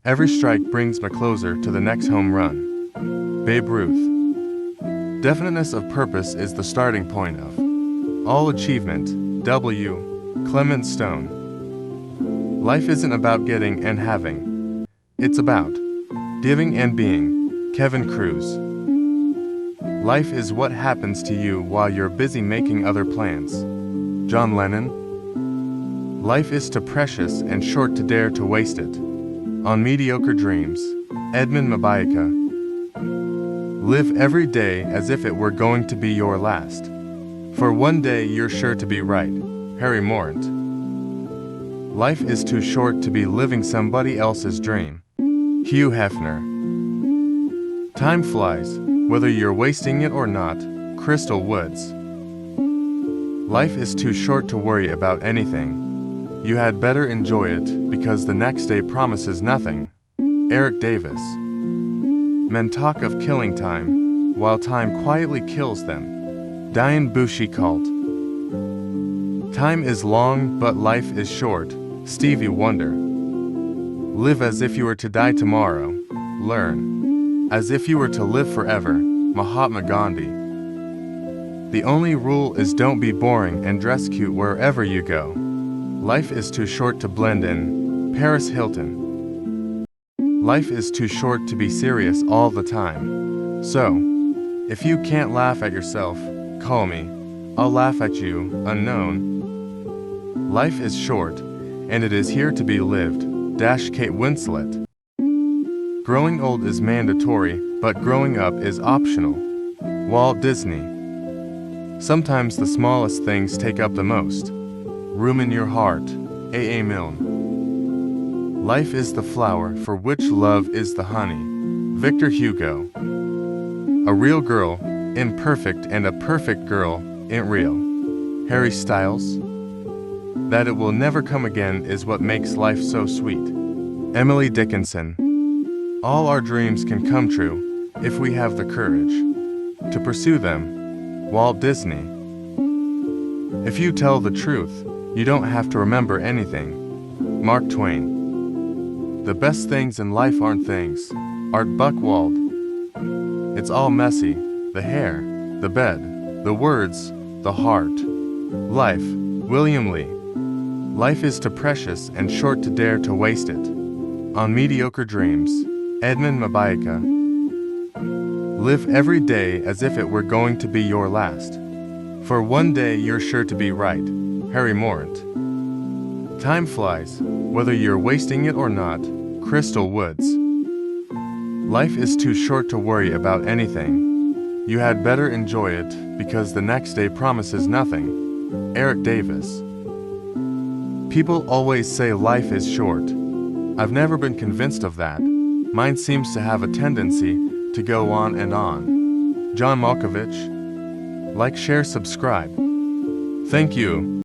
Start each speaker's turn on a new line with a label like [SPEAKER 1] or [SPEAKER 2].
[SPEAKER 1] Every strike brings me closer to the next home run. Babe Ruth. Definiteness of purpose is the starting point of all achievement. W. Clement Stone. Life isn't about getting and having. It's about giving and being. Kevin Cruz. Life is what happens to you while you're busy making other plans. John Lennon. Life is too precious and short to dare to waste it on mediocre dreams. Edmund Mabayaka. Live every day as if it were going to be your last. For one day you're sure to be right. Harry Morant. Life is too short to be living somebody else's dream. Hugh Hefner. Time flies, whether you're wasting it or not. Crystal Woods. Life is too short to worry about anything. You had better enjoy it because the next day promises nothing. Eric Davis. Men talk of killing time, while time quietly kills them. Diane Bushi Cult. Time is long, but life is short. Stevie Wonder. Live as if you were to die tomorrow. Learn as if you were to live forever. Mahatma Gandhi. The only rule is don't be boring and dress cute wherever you go. Life is too short to blend in. Paris Hilton. Life is too short to be serious all the time. So, if you can't laugh at yourself, call me. I'll laugh at you, unknown. Life is short, and it is here to be lived. Kate Winslet. Growing old is mandatory, but growing up is optional. Walt Disney. Sometimes the smallest things take up the most room in your heart. A. Milne. Life is the flower for which love is the honey. Victor Hugo. A real girl, imperfect, and a perfect girl, ain't real. Harry Styles. That it will never come again is what makes life so sweet. Emily Dickinson. All our dreams can come true if we have the courage to pursue them. Walt Disney. If you tell the truth, you don't have to remember anything. Mark Twain. The best things in life aren't things. Art Buchwald. It's all messy. The hair, the bed, the words, the heart. Life. William Lee. Life is too precious and short to dare to waste it on mediocre dreams. Edmund Mabayaka. Live every day as if it were going to be your last. For one day you're sure to be right. Harry Morant. Time flies, whether you're wasting it or not. Crystal Woods. Life is too short to worry about anything. You had better enjoy it because the next day promises nothing. Eric Davis. People always say life is short. I've never been convinced of that. Mine seems to have a tendency to go on and on. John Malkovich. Like, share, subscribe. Thank you.